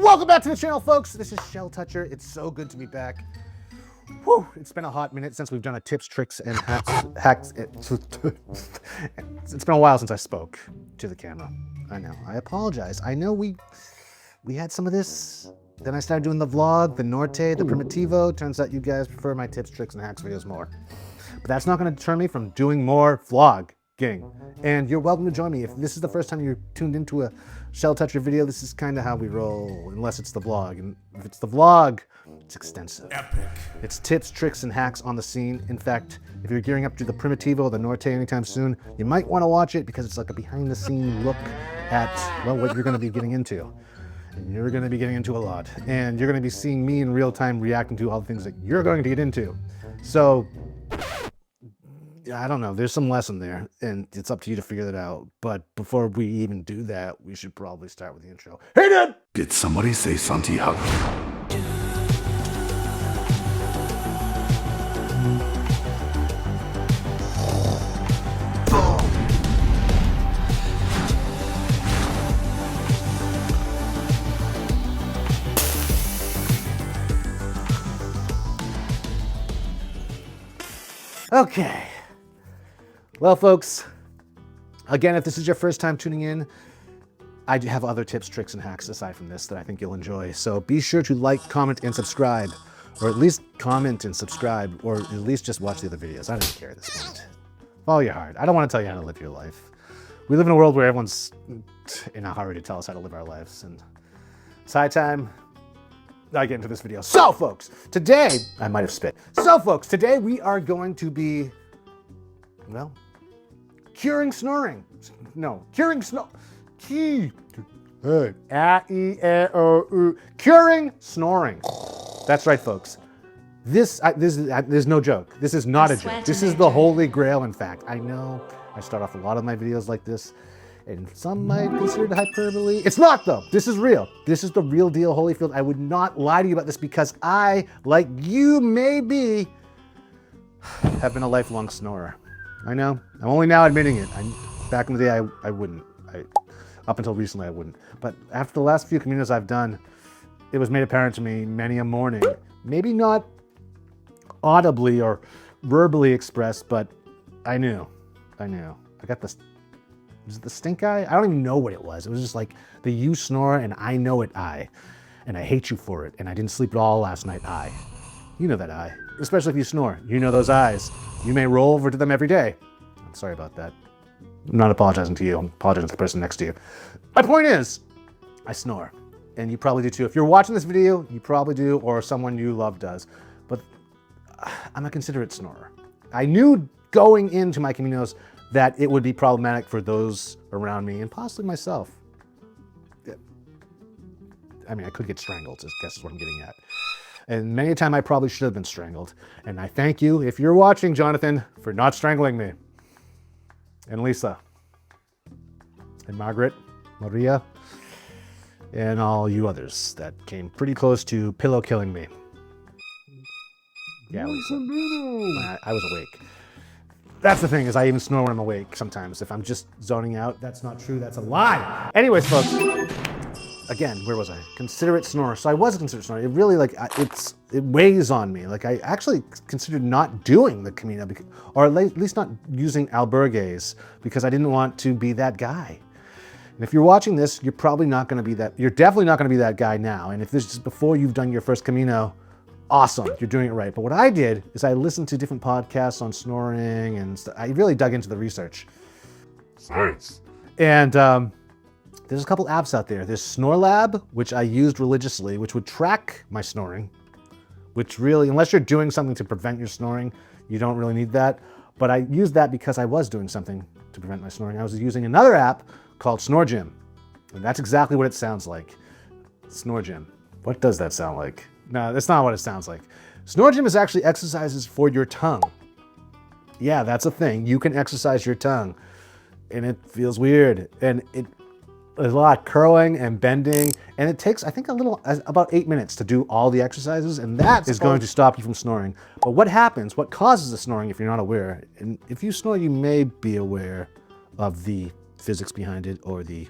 Welcome back to the channel, folks. This is Shell Toucher. It's so good to be back. Whew, it's been a hot minute since we've done a tips, tricks, and hacks. It's been a while since I spoke to the camera. I know. I apologize. I know we had some of this. Then I started doing the vlog, the Norte, the Primitivo. Turns out you guys prefer my tips, tricks, and hacks videos more. But that's not going to deter me from doing more vlogging. And you're welcome to join me. If this is the first time you're tuned into a Shell Toucher video, this is kind of how we roll, unless it's the vlog. And if it's the vlog, it's extensive. Epic. It's tips, tricks, and hacks on the scene. In fact, if you're gearing up to the Primitivo, the Norte anytime soon, you might want to watch it because it's like a behind-the-scene look at, well, what you're going to be getting into. And you're going to be getting into a lot. And you're going to be seeing me in real time reacting to all the things that you're going to get into. So, I don't know, there's some lesson there, and it's up to you to figure that out. But before we even do that, we should probably start with the intro. Hey, Dad! Did somebody say Santiago? Okay. Well, folks, again, if this is your first time tuning in, I do have other tips, tricks, and hacks aside from this that I think you'll enjoy. So be sure to like, comment, and subscribe, or at least comment and subscribe, or at least just watch the other videos. I don't care at this point. Follow your heart. I don't want to tell you how to live your life. We live in a world where everyone's in a hurry to tell us how to live our lives, and it's high time I get into this video. So, folks, today, I might have spit. So, folks, today we are going to be, well, curing snoring. No, curing curing snoring. That's right, folks. There's no joke. This is not a joke. This is the holy grail, in fact. I know I start off a lot of my videos like this, and some might consider it hyperbole. It's not, though. This is real. This is the real deal, Holyfield. I would not lie to you about this because I, like you maybe, have been a lifelong snorer. I know. I'm only now admitting it. Back in the day, I wouldn't. Up until recently, I wouldn't. But after the last few Caminos I've done, it was made apparent to me many a morning. Maybe not audibly or verbally expressed, but I knew. I got this. Was it the stink eye? I don't even know what it was. It was just like the you snore and I know it I. And I hate you for it. And I didn't sleep at all last night I. You know that I. Especially if you snore. You know those eyes. You may roll over to them every day. I'm sorry about that. I'm not apologizing to you. I'm apologizing to the person next to you. My point is, I snore. And you probably do too. If you're watching this video, you probably do, or someone you love does. But I'm a considerate snorer. I knew going into my Caminos that it would be problematic for those around me and possibly myself. I mean, I could get strangled, I guess is what I'm getting at. And many a time I probably should have been strangled. And I thank you, if you're watching, Jonathan, for not strangling me. And Lisa. And Margaret, Maria, and all you others that came pretty close to pillow killing me. Yeah, Lisa. I was awake. That's the thing, is I even snore when I'm awake sometimes. If I'm just zoning out, that's not true, that's a lie. Anyways, folks. Again, where was I? Considerate snorer. So I was a considerate snorer. It really, like, it weighs on me. Like, I actually considered not doing the Camino, or at least not using albergues, because I didn't want to be that guy. And if you're watching this, you're probably not going to be that. You're definitely not going to be that guy now. And if this is before you've done your first Camino, awesome, you're doing it right. But what I did is I listened to different podcasts on snoring, and I really dug into the research. Science. And there's a couple apps out there. There's SnoreLab, which I used religiously, which would track my snoring, which really, unless you're doing something to prevent your snoring, you don't really need that. But I used that because I was doing something to prevent my snoring. I was using another app called Snore Gym. And that's exactly what it sounds like. Snore Gym. What does that sound like? No, that's not what it sounds like. Snore Gym is actually exercises for your tongue. Yeah, that's a thing. You can exercise your tongue. And it feels weird. And there's a lot of curling and bending, and it takes, I think, about 8 minutes to do all the exercises, and that is going to stop you from snoring. But what happens, what causes the snoring if you're not aware, and if you snore, you may be aware of the physics behind it or the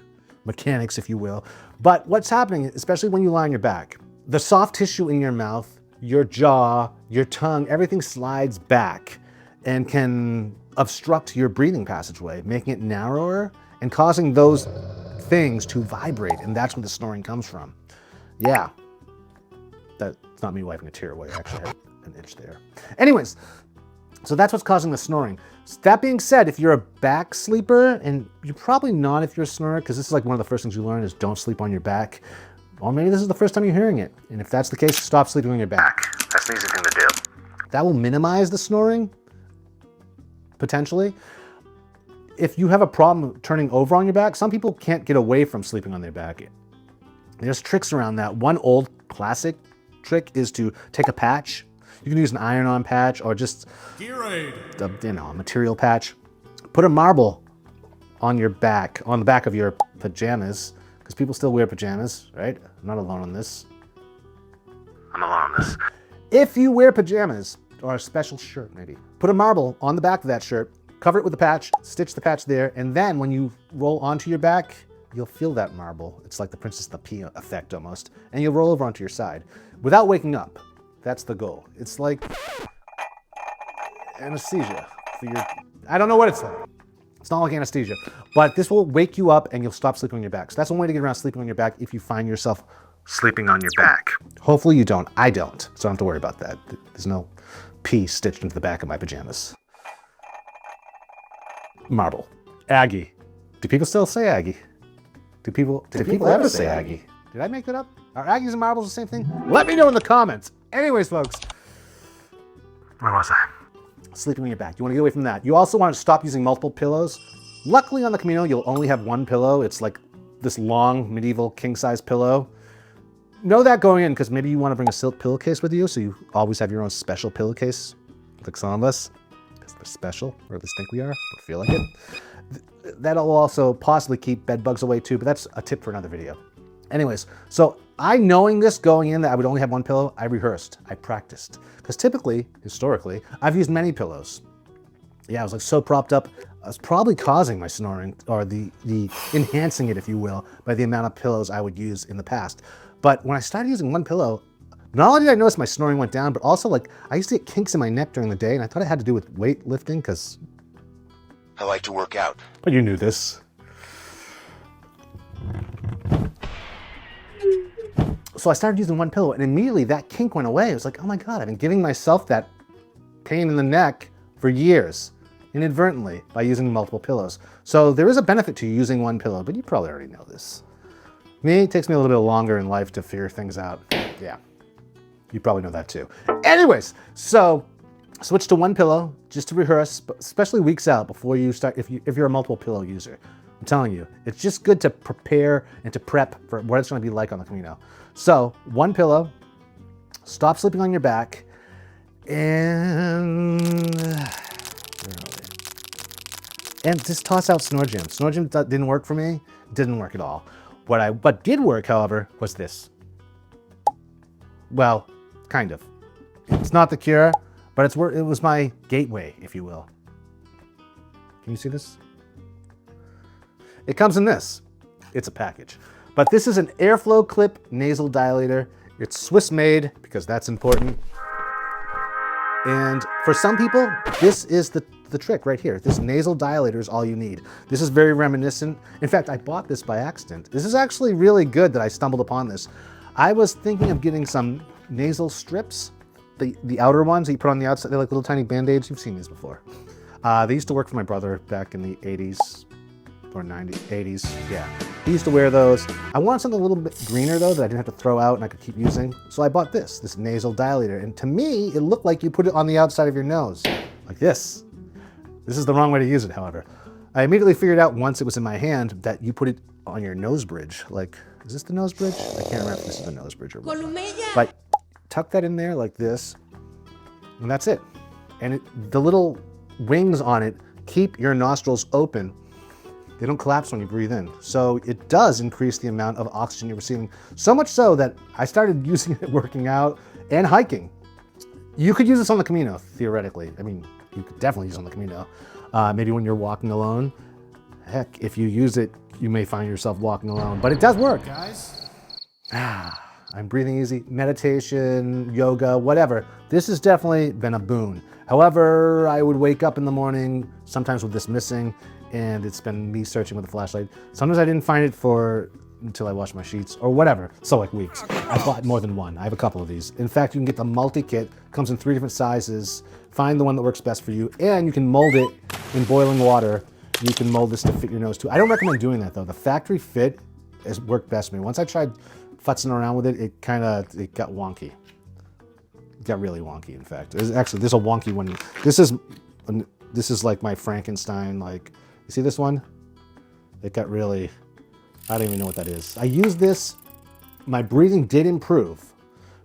mechanics, if you will. But what's happening, especially when you lie on your back, the soft tissue in your mouth, your jaw, your tongue, everything slides back and can obstruct your breathing passageway, making it narrower and causing those things to vibrate. And that's where the snoring comes from. Yeah. That's not me wiping a tear away. I actually had an itch there. Anyways, so that's what's causing the snoring. That being said, if you're a back sleeper, and you're probably not if you're a snorer, because this is like one of the first things you learn is don't sleep on your back. Or maybe this is the first time you're hearing it. And if that's the case, stop sleeping on your back. That's the easy thing to do. That will minimize the snoring, potentially. If you have a problem turning over on your back, some people can't get away from sleeping on their back. There's tricks around that. One old classic trick is to take a patch. You can use an iron-on patch or just a material patch. Put a marble on your back, on the back of your pajamas, because people still wear pajamas, right? I'm not alone on this. I'm alone on this. If you wear pajamas or a special shirt, maybe, put a marble on the back of that shirt, cover it with a patch, stitch the patch there, and then when you roll onto your back, you'll feel that marble. It's like the Princess of the Pea effect almost, and you'll roll over onto your side without waking up. That's the goal. It's like anesthesia for your, I don't know what it's like. It's not like anesthesia, but this will wake you up and you'll stop sleeping on your back. So that's one way to get around sleeping on your back if you find yourself sleeping on your back. Hopefully you don't. I don't, so I don't have to worry about that. There's no pea stitched into the back of my pajamas. Marble. Aggie. Do people still say Aggie? Do people ever say Aggie? Did I make that up? Are Aggies and marbles the same thing? Let me know in the comments. Anyways, folks. Where was I? Sleeping on your back. You want to get away from that. You also want to stop using multiple pillows. Luckily on the Camino, you'll only have one pillow. It's like this long medieval king-size pillow. Know that going in, because maybe you want to bring a silk pillowcase with you, so you always have your own special pillowcase, like some of us, because they're special, or at least think we are, or feel like it. That'll also possibly keep bed bugs away too, but that's a tip for another video. Anyways, so knowing this going in that I would only have one pillow, I rehearsed, I practiced. Because typically, historically, I've used many pillows. Yeah, I was like so propped up. I was probably causing my snoring, or the enhancing it, if you will, by the amount of pillows I would use in the past. But when I started using one pillow, not only did I notice my snoring went down, but also like I used to get kinks in my neck during the day, and I thought it had to do with weightlifting, because I like to work out. But you knew this. So I started using one pillow, and immediately that kink went away. I was like, oh my God, I've been giving myself that pain in the neck for years, inadvertently, by using multiple pillows. So there is a benefit to using one pillow, but you probably already know this. Me, it takes me a little bit longer in life to figure things out. Yeah, you probably know that too. Anyways, so switch to one pillow just to rehearse, especially weeks out before you start, if you're a multiple pillow user. I'm telling you, it's just good to prepare and to prep for what it's going to be like on the Camino. So, one pillow, stop sleeping on your back, and just toss out Snore Gym. Snore Gym didn't work for me, didn't work at all. What did work, however, was this. Well, kind of. It's not the cure, but it was my gateway, if you will. Can you see this? It comes in this. It's a package. But this is an airflow clip nasal dilator. It's Swiss made, because that's important. And for some people, this is the trick right here. This nasal dilator is all you need. This is very reminiscent. In fact, I bought this by accident. This is actually really good that I stumbled upon this. I was thinking of getting some nasal strips, the outer ones that you put on the outside. They're like little tiny Band-Aids. You've seen these before. They used to work for my brother back in the 80s. Or 90s, 80s, yeah. He used to wear those. I wanted something a little bit greener though that I didn't have to throw out and I could keep using. So I bought this nasal dilator. And to me, it looked like you put it on the outside of your nose, like this. This is the wrong way to use it, however. I immediately figured out once it was in my hand that you put it on your nose bridge. Like, is this the nose bridge? I can't remember if this is the nose bridge or what. But tuck that in there like this, and that's it. And the little wings on it keep your nostrils open. They don't collapse when you breathe in. So it does increase the amount of oxygen you're receiving. So much so that I started using it working out and hiking. You could use this on the Camino, theoretically. I mean, you could definitely use it on the Camino. Maybe when you're walking alone. Heck, if you use it you may find yourself walking alone, but it does work, guys. I'm breathing easy, meditation, yoga, whatever. This has definitely been a boon. However, I would wake up in the morning, sometimes with this missing, and it's been me searching with a flashlight. Sometimes I didn't find it until I washed my sheets or whatever. So like weeks. I bought more than one. I have a couple of these. In fact, you can get the multi-kit, comes in 3 different sizes. Find the one that works best for you, and you can mold it in boiling water. You can mold this to fit your nose too. I don't recommend doing that though. The factory fit has worked best for me. Once I tried futzing around with it, it got wonky. It got really wonky, in fact. Actually, there's a wonky one. This is like my Frankenstein, like, you see this one? It got really, I don't even know what that is. I used this, my breathing did improve,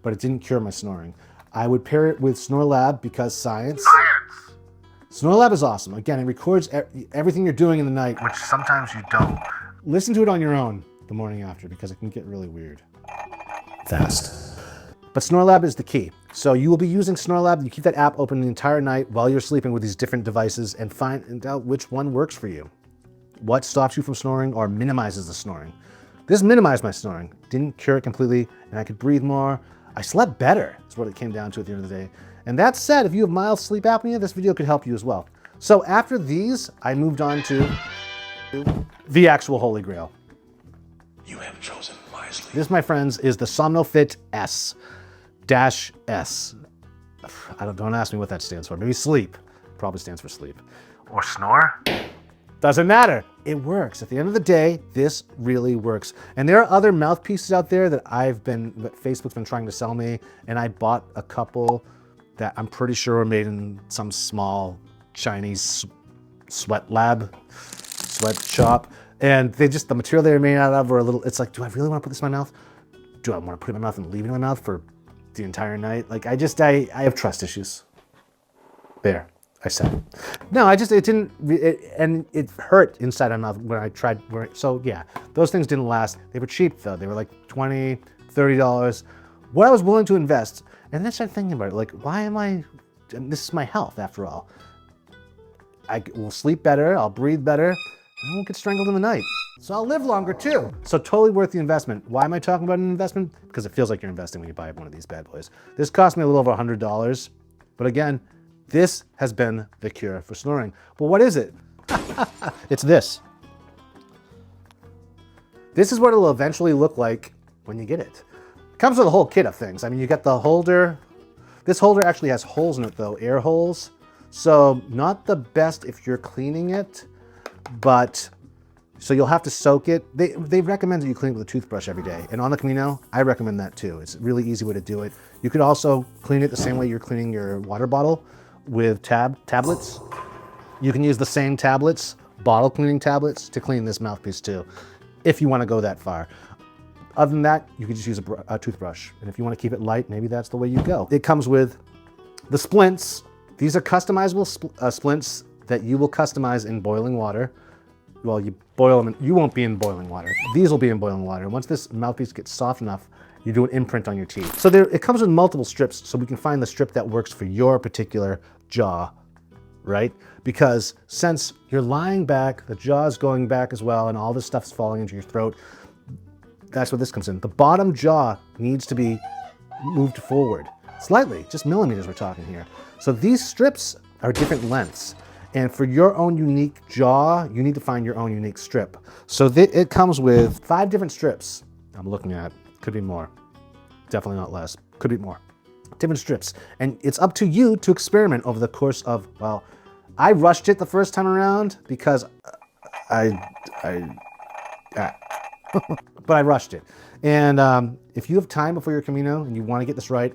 but it didn't cure my snoring. I would pair it with SnoreLab because science. SnoreLab is awesome. Again, it records everything you're doing in the night, which sometimes you don't. Listen to it on your own the morning after because it can get really weird fast. But SnoreLab is the key. So you will be using SnoreLab. You keep that app open the entire night while you're sleeping with these different devices and find out which one works for you. What stops you from snoring or minimizes the snoring. This minimized my snoring. Didn't cure it completely, and I could breathe more. I slept better, is what it came down to at the end of the day. And that said, if you have mild sleep apnea, this video could help you as well. So after these, I moved on to the actual Holy Grail. You have chosen wisely. This, my friends, is the SomnoFit S-S. Don't ask me what that stands for. Maybe sleep. Probably stands for sleep. Or snore? Doesn't matter. It works. At the end of the day, this really works. And there are other mouthpieces out there that Facebook's been trying to sell me, and I bought a couple that I'm pretty sure were made in some small Chinese sweatshop. And the material they were made out of were a little, it's like, do I really want to put this in my mouth? Do I want to put it in my mouth and leave it in my mouth for the entire night? Like, I have trust issues. There, I said it. No, and it hurt inside my mouth when I tried. So yeah, those things didn't last. They were cheap though. They were like $20, $30. What I was willing to invest. And then I started thinking about it, like, this is my health after all. I will sleep better, I'll breathe better, and I won't get strangled in the night. So I'll live longer too. So totally worth the investment. Why am I talking about an investment? Because it feels like you're investing when you buy one of these bad boys. This cost me a little over $100, but again, this has been the cure for snoring. But what is it? It's this. This is what it'll eventually look like when you get it. It comes with a whole kit of things. I mean, you got the holder. This holder actually has holes in it though, air holes. So not the best if you're cleaning it, but so you'll have to soak it. They recommend that you clean it with a toothbrush every day. And on the Camino, I recommend that too. It's a really easy way to do it. You could also clean it the same way you're cleaning your water bottle with tablets. You can use the same tablets, bottle cleaning tablets, to clean this mouthpiece too, if you want to go that far. Other than that, you can just use a toothbrush. And if you want to keep it light, maybe that's the way you go. It comes with the splints. These are customizable splints that you will customize in boiling water. Well, you boil them, you won't be in boiling water. These will be in boiling water. Once this mouthpiece gets soft enough, you do an imprint on your teeth. So it comes with multiple strips, so we can find the strip that works for your particular jaw, right? Because since you're lying back, the jaw's going back as well, and all this stuff's falling into your throat, that's where this comes in. The bottom jaw needs to be moved forward slightly, just millimeters we're talking here. So these strips are different lengths. And for your own unique jaw, you need to find your own unique strip. So it comes with 5 different strips. I'm looking at, could be more. Definitely not less, could be more. Different strips. And it's up to you to experiment over the course of, well, I rushed it the first time around because but I rushed it. And if you have time before your Camino and you want to get this right,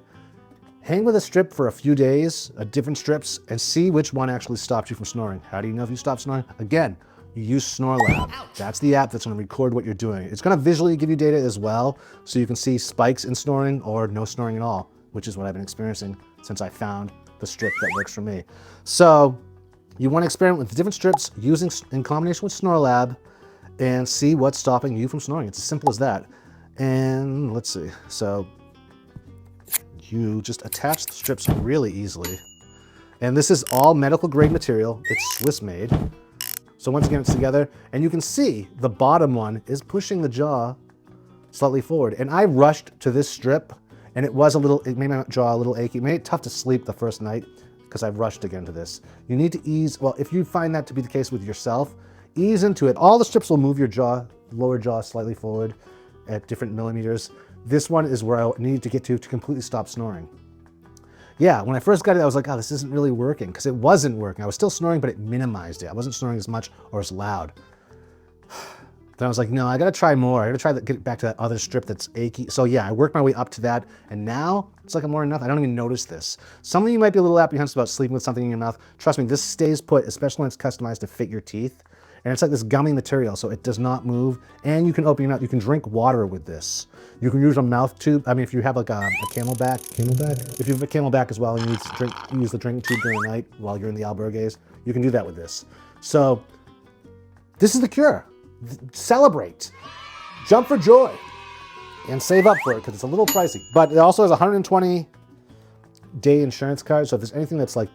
hang with a strip for a few days, different strips, and see which one actually stops you from snoring. How do you know if you stop snoring? Again, you use SnoreLab. That's the app that's going to record what you're doing. It's going to visually give you data as well, so you can see spikes in snoring or no snoring at all, which is what I've been experiencing since I found the strip that works for me. So you want to experiment with different strips using in combination with SnoreLab and see what's stopping you from snoring. It's as simple as that. And let's see. So you just attach the strips really easily. And this is all medical grade material. It's Swiss made. So once again, it's together, and you can see the bottom one is pushing the jaw slightly forward. And I rushed to this strip, and it made my jaw a little achy. It made it tough to sleep the first night because I rushed again to this. You need to ease, well, if you find that to be the case with yourself, ease into it. All the strips will move your jaw, lower jaw slightly forward at different millimeters. This one is where I needed to get to completely stop snoring. Yeah, when I first got it, I was like, oh, this isn't really working, because it wasn't working. I was still snoring, but it minimized it. I wasn't snoring as much or as loud. Then I was like, no, I gotta try more. I gotta try to get back to that other strip that's achy. So yeah, I worked my way up to that, and now it's like I'm more than enough. I don't even notice this. Some of you might be a little apprehensive about sleeping with something in your mouth. Trust me, this stays put, especially when it's customized to fit your teeth. And it's like this gummy material, so it does not move. And you can open your mouth. You can drink water with this. You can use a mouth tube. I mean, if you have like a camelback. If you have a camelback as well, and you use the drinking tube during the night while you're in the albergues, you can do that with this. So this is the cure. Celebrate, jump for joy, and save up for it because it's a little pricey. But it also has a 120-day insurance card. So if there's anything that's like,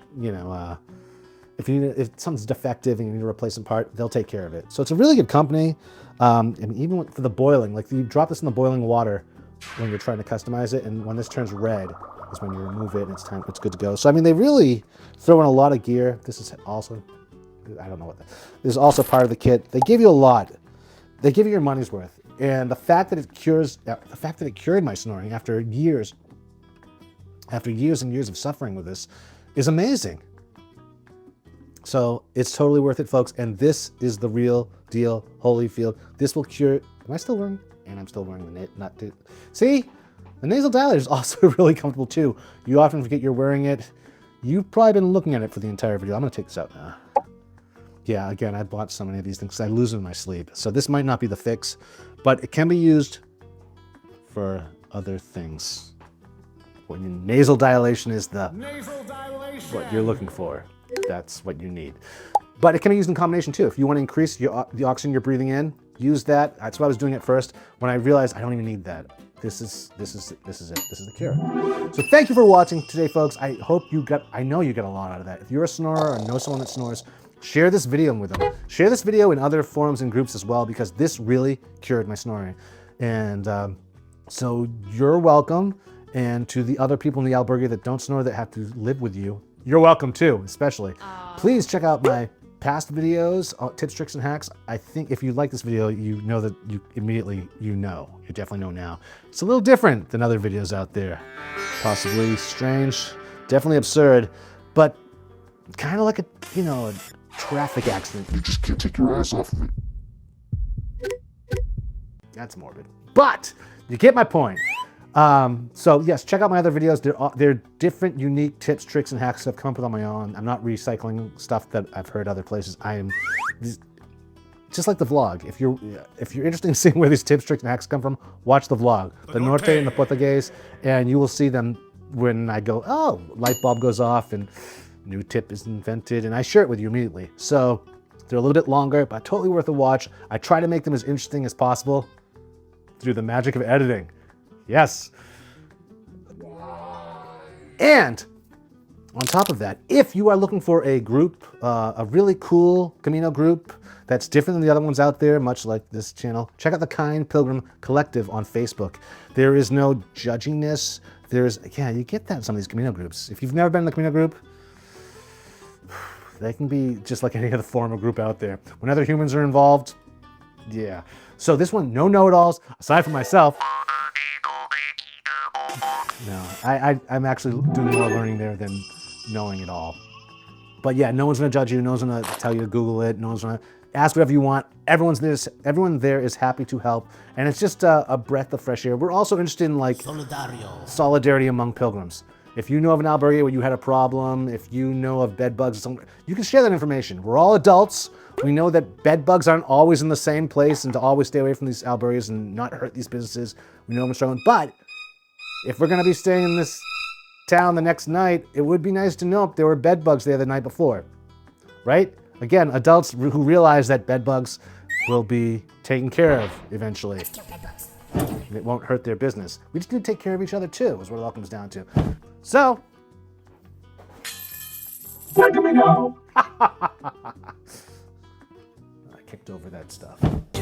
if something's defective and you need to replace a part, they'll take care of it. So it's a really good company. And even for the boiling, like you drop this in the boiling water when you're trying to customize it, and when this turns red is when you remove it and it's good to go. So I mean, they really throw in a lot of gear. This is also, I don't know what that. This is also part of the kit. They give you a lot. They give you your money's worth. And the fact that it cured my snoring after years and years of suffering with this is amazing. So it's totally worth it, folks. And this is the real deal, Holyfield. This will cure. Am I still wearing? And I'm still wearing the not to see. The nasal dilator is also really comfortable too. You often forget you're wearing it. You've probably been looking at it for the entire video. I'm gonna take this out now. Yeah, again, I bought so many of these things because I lose them in my sleep. So this might not be the fix, but it can be used for other things. When your nasal dilation is what you're looking for. That's what you need. But it can be used in combination too. If you want to increase the oxygen you're breathing in, use that. That's what I was doing at first. When I realized I don't even need that. This is it. This is the cure. So thank you for watching today, folks. I know you got a lot out of that. If you're a snorer or know someone that snores, share this video with them. Share this video in other forums and groups as well, because this really cured my snoring. And so you're welcome. And to the other people in the albergue that don't snore, that have to live with you, you're welcome too, especially. Please check out my past videos, tips, tricks, and hacks. I think if you like this video, you know that you definitely know now. It's a little different than other videos out there. Possibly strange, definitely absurd, but kind of like a traffic accident. You just can't take your ass off of it. That's morbid, but you get my point. So yes, check out my other videos. They're different, unique tips, tricks, and hacks I've come up with on my own. I'm not recycling stuff that I've heard other places. I am just like the vlog. If you're interested in seeing where these tips, tricks, and hacks come from, watch the vlog, the Norte and the Portuguese, and you will see them when I go, oh, light bulb goes off and new tip is invented, and I share it with you immediately. So they're a little bit longer, but totally worth a watch. I try to make them as interesting as possible through the magic of editing. Yes. And on top of that, if you are looking for a group, a really cool Camino group that's different than the other ones out there, much like this channel, check out the Kind Pilgrim Collective on Facebook. There is no judginess. You get that in some of these Camino groups. If you've never been in the Camino group, they can be just like any other form of group out there. When other humans are involved, yeah. So this one, no know-it-alls, aside from myself. No, I'm actually doing more learning there than knowing it all. But yeah, no one's gonna judge you, no one's gonna tell you to Google it, no one's gonna ask whatever you want. Everyone there is happy to help, and it's just a breath of fresh air. We're also interested in like solidarity among pilgrims. If you know of an albergue where you had a problem, if you know of bed bugs, you can share that information. We're all adults. We know that bed bugs aren't always in the same place, and to always stay away from these albergues and not hurt these businesses. We know we're struggling, but if we're gonna be staying in this town the next night, it would be nice to know if there were bed bugs there the night before, right? Again, adults who realize that bed bugs will be taken care of eventually. And it won't hurt their business. We just need to take care of each other too, is what it all comes down to. So, where do we go? over that stuff.